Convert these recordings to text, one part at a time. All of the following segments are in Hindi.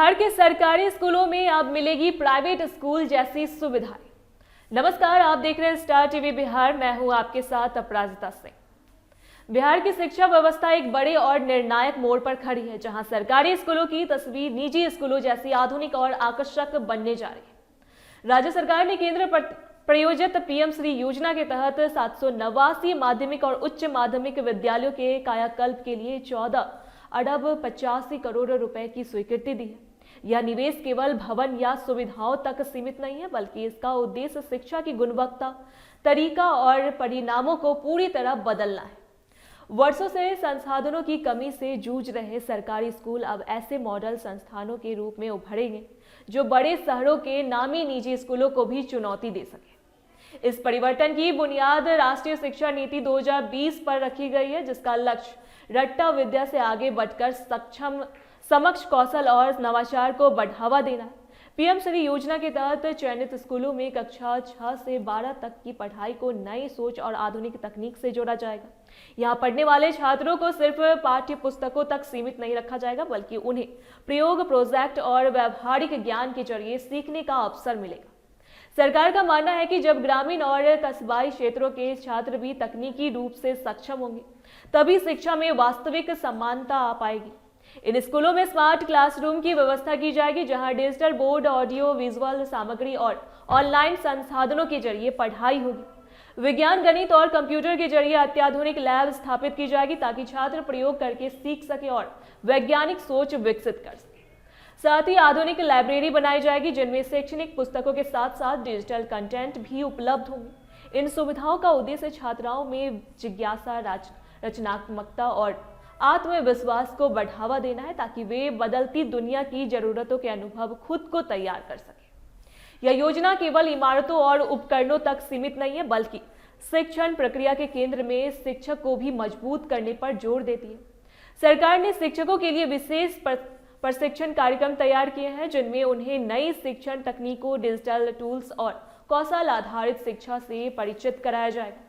बिहार के सरकारी स्कूलों में अब मिलेगी प्राइवेट स्कूल जैसी सुविधाएं। नमस्कार, आप देख रहे हैं स्टार टीवी बिहार। मैं हूं आपके साथ अपराजिता सिंह। बिहार की शिक्षा व्यवस्था एक बड़े और निर्णायक मोड़ पर खड़ी है, जहां सरकारी स्कूलों की तस्वीर निजी स्कूलों जैसी आधुनिक और आकर्षक बनने जा रही है। राज्य सरकार ने केंद्र प्रायोजित पीएम श्री योजना के तहत 789 माध्यमिक और उच्च माध्यमिक विद्यालयों के कायाकल्प के लिए 14 अरब 85 करोड़ रुपए की स्वीकृति दी है। यह निवेश केवल भवन या सुविधाओं तक सीमित नहीं है, बल्कि इसका उद्देश्य शिक्षा की गुणवत्ता, तरीका और परिणामों को पूरी तरह बदलना है। वर्षों से संसाधनों की कमी से जूझ रहे सरकारी स्कूल अब ऐसे मॉडल संस्थानों के रूप में उभरेंगे जो बड़े शहरों के नामी निजी स्कूलों को भी चुनौती दे सके। इस परिवर्तन की बुनियाद राष्ट्रीय शिक्षा नीति 2020 पर रखी गई है, जिसका लक्ष्य रट्टा विद्या से आगे बढ़कर समक्ष कौशल और नवाचार को बढ़ावा देना है। पीएम श्री योजना के तहत चयनित स्कूलों में कक्षा 6 से 12 तक की पढ़ाई को नई सोच और आधुनिक तकनीक से जोड़ा जाएगा। यहाँ पढ़ने वाले छात्रों को सिर्फ पाठ्य पुस्तकों तक सीमित नहीं रखा जाएगा, बल्कि उन्हें प्रयोग, प्रोजेक्ट और व्यावहारिक ज्ञान के जरिए सीखने का अवसर मिलेगा। सरकार का मानना है कि जब ग्रामीण और कस्बाई क्षेत्रों के छात्र भी तकनीकी रूप से सक्षम होंगे, तभी शिक्षा में वास्तविक समानता आ पाएगी। इन स्कूलों में स्मार्ट क्लासरूम की व्यवस्था की जाएगी, जहां डिजिटल बोर्ड, ऑडियो विजुअल सामग्री और ऑनलाइन संसाधनों के जरिए पढ़ाई होगी। विज्ञान, गणित और कंप्यूटर के जरिए अत्याधुनिक लैब स्थापित की जाएगी, ताकि छात्र प्रयोग करके सीख सके और वैज्ञानिक सोच विकसित कर सके। साथ ही आधुनिक लाइब्रेरी बनाई जाएगी, जिनमें शैक्षणिक पुस्तकों के साथ साथ डिजिटल कंटेंट भी उपलब्ध होंगे। इन सुविधाओं का उद्देश्य छात्राओं में जिज्ञासा, रचनात्मकता और आत्मविश्वास को बढ़ावा देना है, ताकि वे बदलती दुनिया की जरूरतों के अनुभव खुद को तैयार कर सकें। यह योजना केवल इमारतों और उपकरणों तक सीमित नहीं है, बल्कि शिक्षण प्रक्रिया के केंद्र में शिक्षक को भी मजबूत करने पर जोर देती है। सरकार ने शिक्षकों के लिए विशेष प्रशिक्षण कार्यक्रम तैयार किए हैं, जिनमें उन्हें नई शिक्षण तकनीकों, डिजिटल टूल्स और कौशल आधारित शिक्षा से परिचित कराया जाएगा।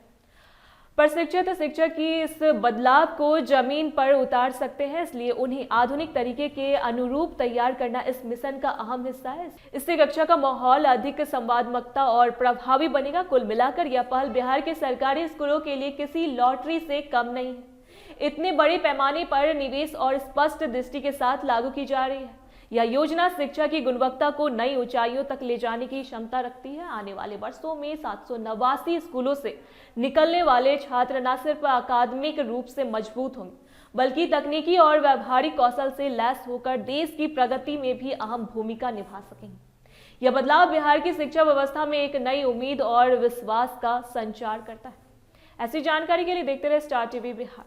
प्रशिक्षित शिक्षक की इस बदलाव को जमीन पर उतार सकते हैं, इसलिए उन्हें आधुनिक तरीके के अनुरूप तैयार करना इस मिशन का अहम हिस्सा है। इससे कक्षा का माहौल अधिक संवादात्मक और प्रभावी बनेगा। कुल मिलाकर यह पहल बिहार के सरकारी स्कूलों के लिए किसी लॉटरी से कम नहीं है। इतने बड़े पैमाने पर निवेश और स्पष्ट दृष्टि के साथ लागू की जा रही है। यह योजना शिक्षा की गुणवत्ता को नई ऊंचाइयों तक ले जाने की क्षमता रखती है। आने वाले वर्षों में 789 स्कूलों से निकलने वाले छात्र न सिर्फ अकादमिक रूप से मजबूत होंगे, बल्कि तकनीकी और व्यावहारिक कौशल से लैस होकर देश की प्रगति में भी अहम भूमिका निभा सकेंगे। यह बदलाव बिहार की शिक्षा व्यवस्था में एक नई उम्मीद और विश्वास का संचार करता है। ऐसी जानकारी के लिए देखते रहे स्टार टीवी बिहार।